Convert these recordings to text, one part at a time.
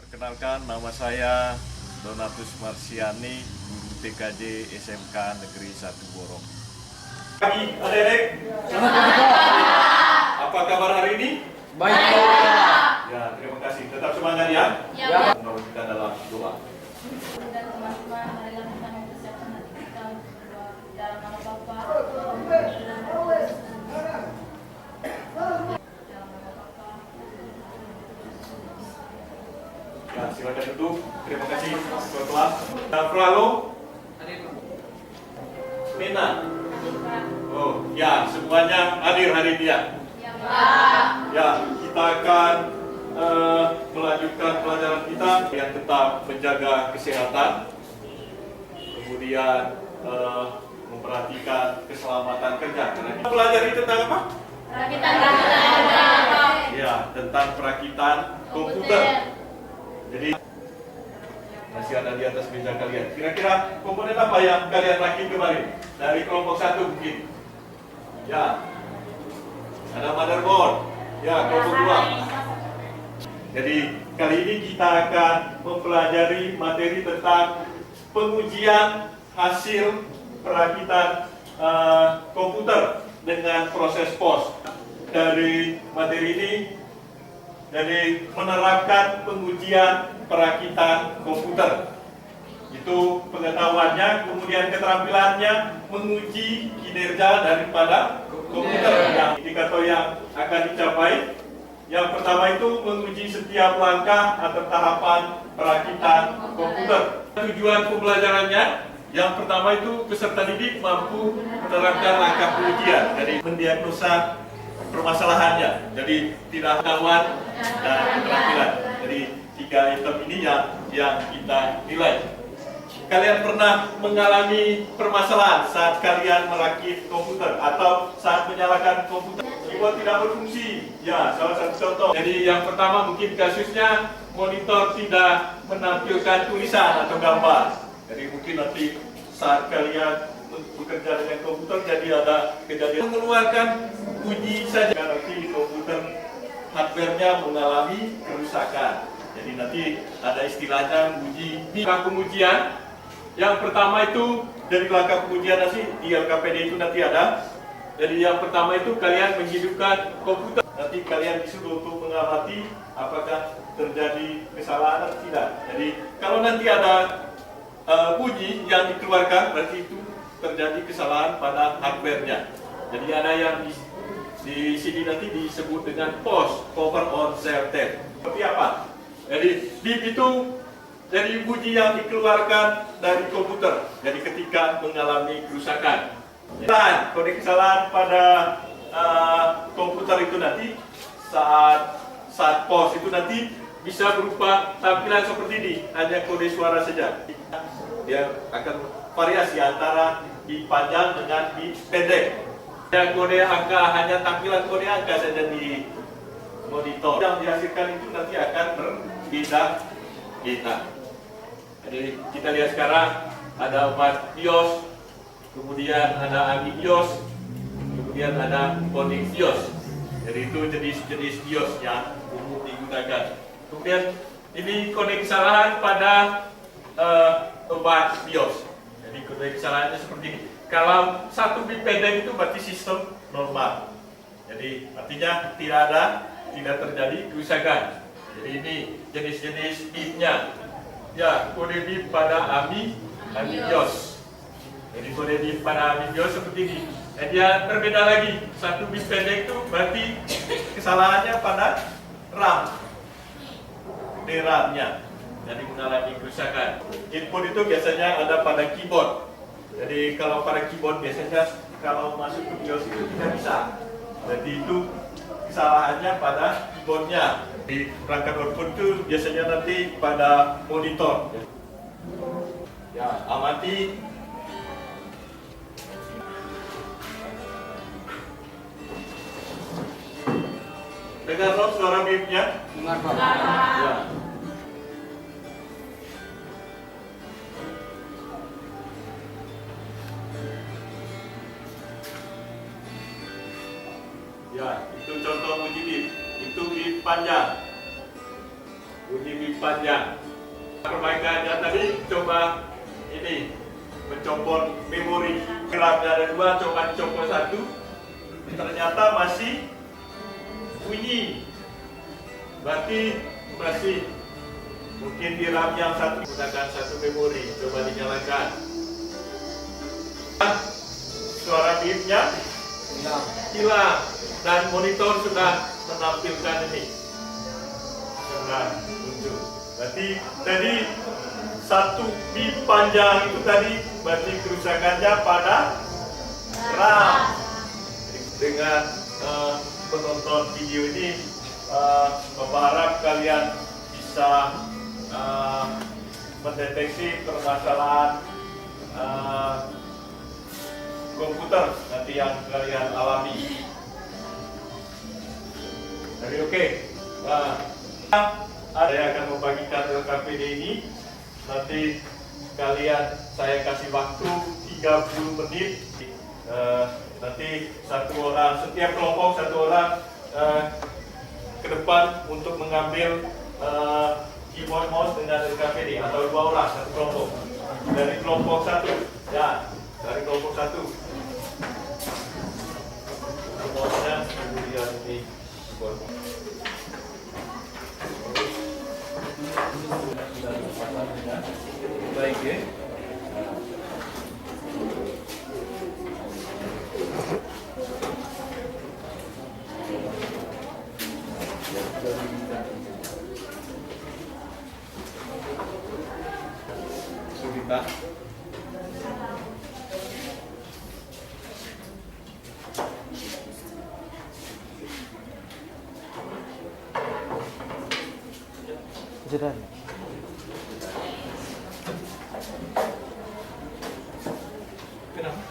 Perkenalkan, nama saya Donatus Marsiani, guru TKJ SMK Negeri 1 Borong. Pagi, adik-adik. Selamat pagi, Pak. Apa kabar hari ini? Baik, Pak. Ya, terima kasih. Tetap semangat ya. Ya. Mari kita dalam doa. Dan teman-teman, marilah kita mempersiapkan hati kita untuk berdoa dalam nama Bapa, Ya, silakan duduk. Terima kasih ketua. Fralo, Mina. Oh, ya, semuanya hadir hari ini ya. Ya, kita akan melanjutkan pelajaran kita yang tetap menjaga kesehatan, kemudian memperhatikan keselamatan kerja. Kita pelajari tentang apa? Ya, tentang perakitan komputer. Jadi masih ada di atas meja kalian. Kira-kira komponen apa yang kalian rakit kemarin? Dari kelompok 1 mungkin. Ya, ada motherboard. Ya, kelompok 2. Jadi kali ini kita akan mempelajari materi tentang pengujian hasil perakitan komputer dengan proses POS. Dari materi ini, jadi menerapkan pengujian perakitan komputer. Itu pengetahuannya, kemudian keterampilannya menguji kinerja daripada komputer. Yang indikator yang akan dicapai, yang pertama itu menguji setiap langkah atau tahapan perakitan komputer. Tujuan pembelajarannya, yang pertama itu peserta didik mampu menerapkan langkah pengujian, jadi mendiagnosa permasalahannya, jadi tidak kawan dan keterampilan. Jadi 3 item ini yang kita nilai. Kalian pernah mengalami permasalahan saat kalian merakit komputer atau saat menyalakan komputer? Keyboard tidak berfungsi. Ya, salah satu contoh. Jadi yang pertama mungkin kasusnya monitor tidak menampilkan tulisan atau gambar. Jadi mungkin nanti saat kalian bekerja dengan komputer jadi ada kejadian mengeluarkan bunyi saja. Nanti komputer hardware-nya mengalami kerusakan. Jadi nanti ada istilahnya bunyi. Pengujian yang pertama itu dari langkah pengujian nanti di LKPD itu nanti ada. Jadi yang pertama itu kalian menghidupkan komputer. Nanti kalian disuruh untuk mengamati apakah terjadi kesalahan atau tidak. Jadi kalau nanti ada bunyi yang dikeluarkan, berarti itu terjadi kesalahan pada hardware-nya. Jadi ada yang di sini nanti disebut dengan POS, Power On Certain. Seperti apa? Jadi bip itu jadi bunyi yang dikeluarkan dari komputer. Jadi ketika mengalami kerusakan. Dan kode kesalahan pada komputer itu nanti saat POS itu nanti bisa berupa tampilan seperti ini, hanya kode suara saja. Dia akan variasi antara bit panjang dengan bit pendek. Ya, kode angka hanya tampilan kode angka saja di monitor. Yang dihasilkan itu nanti akan berbeda-beda. Jadi kita lihat sekarang ada 4 BIOS, kemudian ada AMI BIOS, kemudian ada Phoenix BIOS. Jadi itu jenis-jenis BIOS yang umum digunakan. Kemudian ini kode kesalahan pada 4 BIOS. Jadi kode kesalahannya seperti ini. Kalau 1 bit pendek itu berarti sistem normal. Jadi artinya tidak terjadi kerusakan. Jadi ini jenis-jenis bitnya. Ya, kode bit pada AMI BIOS. Jadi kode bit pada AMI BIOS seperti ini. Dan dia berbeda lagi. 1 bit pendek itu berarti kesalahannya pada RAM. DRAM-nya. Jadi mengalami kerusakan. Input itu biasanya ada pada keyboard. Jadi kalau pada keyboard biasanya kalau masuk ke BIOS itu tidak bisa. Jadi itu kesalahannya pada keyboardnya. Di perangkat output itu biasanya nanti pada monitor. Ya, amati. Dengar dong suara bipnya? Dengar, Pak. Ya. Ya, itu contoh uji bip. Itu bip panjang. bunyi bip panjang. Perbaikannya tadi coba ini mencopot memori. RAM-nya ada 2, coba dicopot 1. Ternyata masih bunyi. Berarti masih mungkin di RAM yang satu gunakan 1 memori. Coba dinyalakan. Suara bipnya hilang dan monitor sudah menampilkan ini. Sudah muncul. Berarti tadi 1 bip panjang itu tadi berarti kerusakannya pada RAM. Dengan menonton video ini, Bapak harap kalian bisa mendeteksi permasalahan komputer nanti yang kalian alami. Jadi oke. Ada yang akan membagikan LKPD ini. Nanti saya kasih waktu 30 menit. Nanti setiap kelompok 1 orang ke depan untuk mengambil keyboard mouse dengan LKPD atau 2 orang 1 kelompok. Dari kelompok 1, ya, dari kelompok 1. Mouse-nya kemudian ini keyboard. Baik ya. Sudita. Sudah. Kenapa?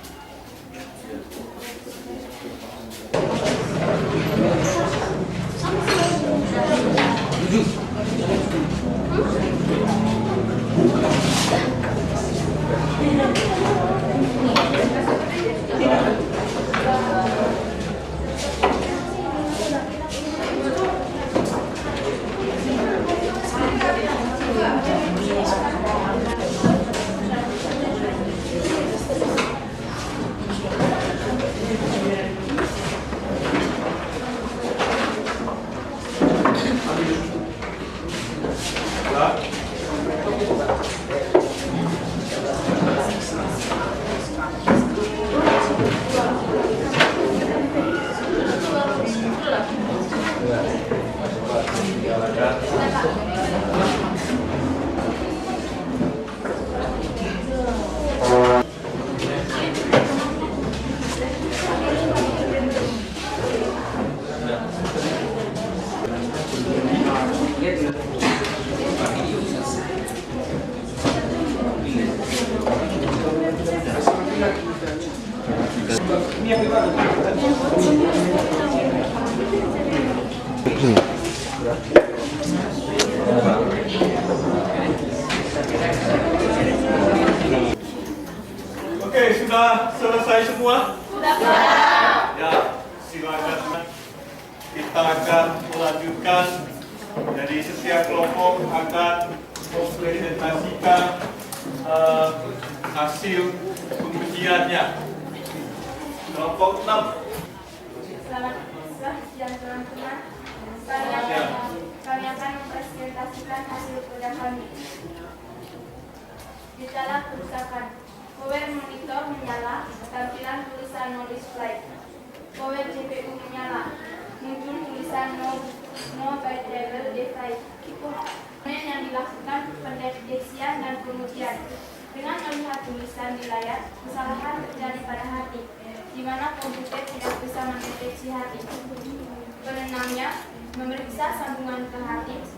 Oke, sudah selesai semua? Sudah. Ya, silakan. Kita akan melanjutkan. Jadi setiap kelompok akan mempresentasikan hasil pengujiannya. Kelompok 6. Selamat siang teman-teman. Kami akan mempresentasikan hasil kerja kami. Gejala kerusakan. Power monitor menyala, tampilan tulisan no display. Power CPU menyala, muncul tulisan no battery device. Yang dilakukan pendeteksian dan pengujian. Dengan melihat tulisan di layar, kesalahan terjadi pada harddisk, di mana komputer tidak bisa mendeteksi harddisk. Penenangnya, memeriksa sambungan ke harddisk,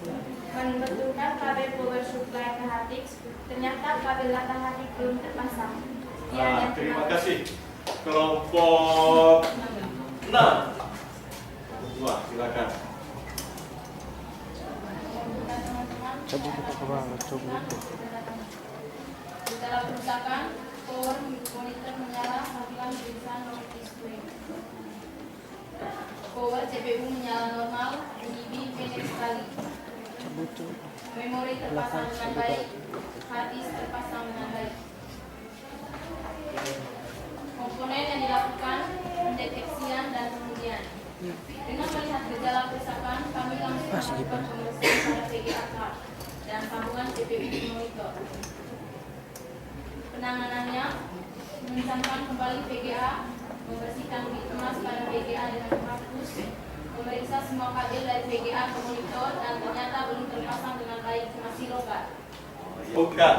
membetulkan kabel power supply ke harddisk. Ternyata kabel data harddisk belum terpasang. Terima kasih. Kelompok 6. Wah, silakan. Coba kita ke bawah, coba. Gejala kerusakan, power monitor menyala, tampilan tulisan no display. Power CPU menyala normal, bunyi bip pendek sekali. butuh. Memori terpasang dengan baik, harddisk terpasang dengan baik. Komponen yang dilakukan pendeteksian dan pengujian. Dengan melihat gejala kerusakan, kami langsung melakukan pembersihan pada VGA card dan sambungan CPU monitor. Penanganannya mengencangkan kembali VGA, membersihkan bit emas pada VGA dengan menghapus, memeriksa semua kabel dari VGA ke monitor dan ternyata belum terpasang dengan baik, masih longgar. Bukan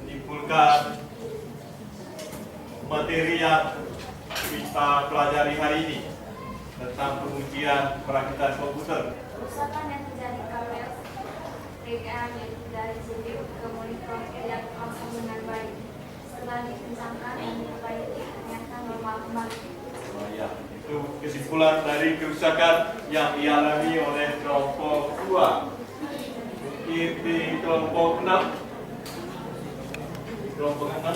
menyimpulkan materi yang kita pelajari hari ini tentang pengujian perakitan komputer. Kerusakan yang terjadi kabel VGA dari CPU ke monitor tidak terpasang dengan baik. Setelah dikencangkan dan diperbaiki, ternyata normal kembali. Oh, ya. Itu kesimpulan dari kerusakan yang dialami oleh kelompok 2. Mungkin di kelompok 6. Kelompok 6.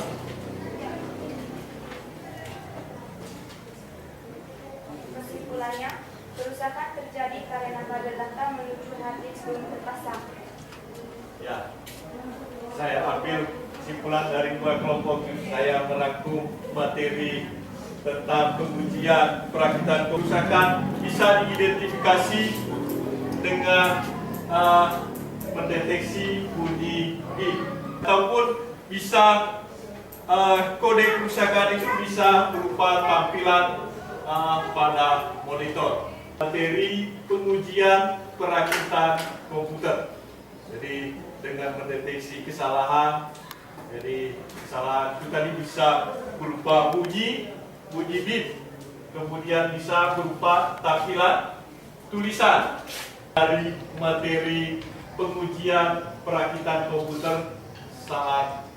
Kesimpulannya, kerusakan terjadi karena kabel data menuju harddisk belum terpasang. Ya, saya ambil kesimpulan dari 2 kelompok. Saya merangkum materi tentang pengujian perakitan kerusakan bisa diidentifikasi dengan mendeteksi bunyi bit, ataupun bisa kode kerusakan itu bisa berupa tampilan pada monitor. Materi pengujian perakitan komputer. Jadi dengan mendeteksi kesalahan, jadi kesalahan itu tadi bisa berupa bunyi bit, kemudian bisa berupa tampilan tulisan. Dari materi pengujian perakitan komputer sangat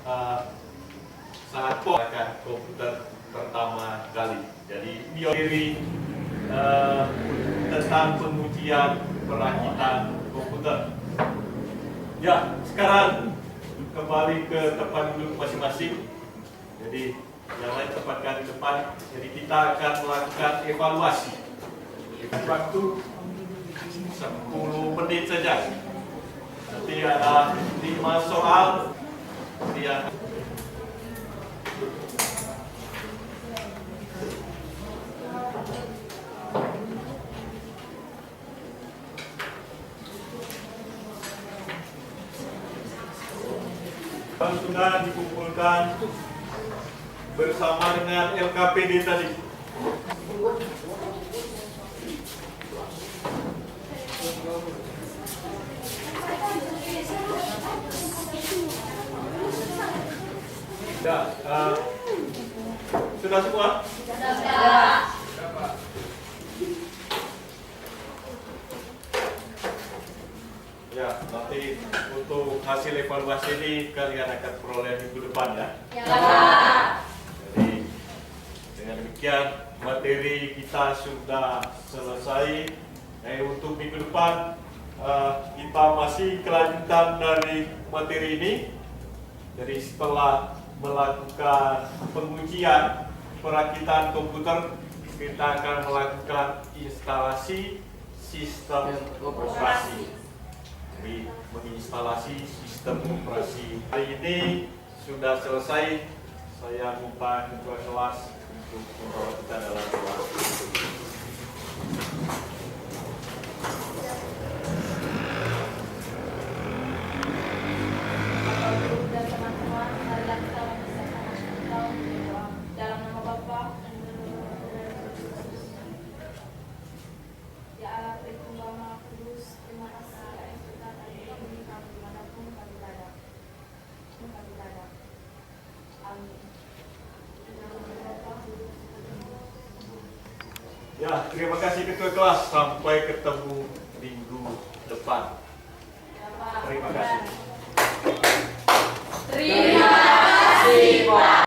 pokok komputer pertama kali. Jadi materi tentang pengujian perakitan komputer. Ya, sekarang kembali ke tempat duduk masing-masing. Jadi yang lain tempatkan di depan. Jadi kita akan melakukan evaluasi. Waktu 10 menit saja. Nanti ada 5 soal. Yang sudah dikumpulkan bersama dengan LKPD tadi. Ya, sudah semua? Sudah. Ya, nanti untuk hasil evaluasi ini kalian akan peroleh minggu depan ya. Ya. Jadi dengan demikian materi kita sudah selesai. Untuk minggu depan kita masih kelanjutan dari materi ini. Jadi setelah melakukan pengujian perakitan komputer, kita akan melakukan instalasi sistem operasi. Jadi menginstalasi sistem operasi. Hari ini sudah selesai. Saya minta ketua kelas untuk membawa kita dalam kelas. Dan teman-teman, marilah kita mempersiapkan naskah kita dalam nama Bapa dan Ya Allah, Tuhan Maha Kudus, terima kasih ya kita tadi ini kami dimanapun kami berada. Amin. Ya, terima kasih ketua kelas. Sampai ketemu minggu depan. Terima kasih. Terima